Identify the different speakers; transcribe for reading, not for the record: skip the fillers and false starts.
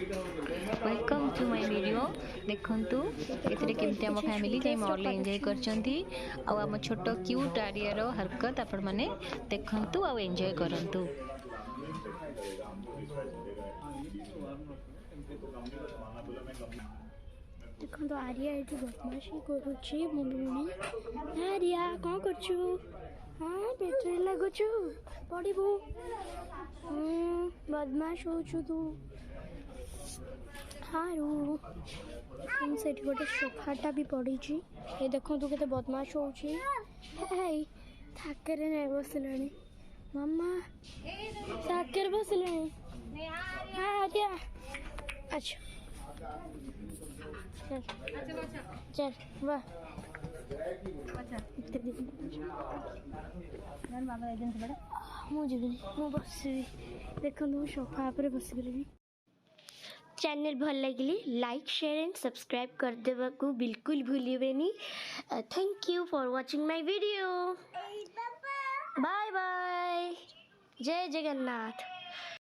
Speaker 1: Welcome to my video. देखंतु एथिरे केमती हम फैमिली जाई मॉल एंजॉय करचंती आ हम छोटो क्यूट आडियारो हरकत आपण माने देखंतु आ एंजॉय करंतु।
Speaker 2: देखो आर्या ये बदमाशी करुच्ची मो भौणी। आर्या कौन करछु? हाँ पेट्रे लगुचु पड़बू। बदमाश होचु तू। हारू से गोटे सोफाटा भी पड़ी। ये देखो तू के बदमाश होची। थाकरे नहीं बसलानी मामा थाकर बसलानी। हाँ आर्या अच्छा चल वाह मुझे बस देख सोफा पर बस चैनल भल लगे लाइक शेयर एंड सब्सक्राइब कर देवा को बिल्कुल भूलिएनि। Thank you for watching my video. Bye bye. Jai Jagannath.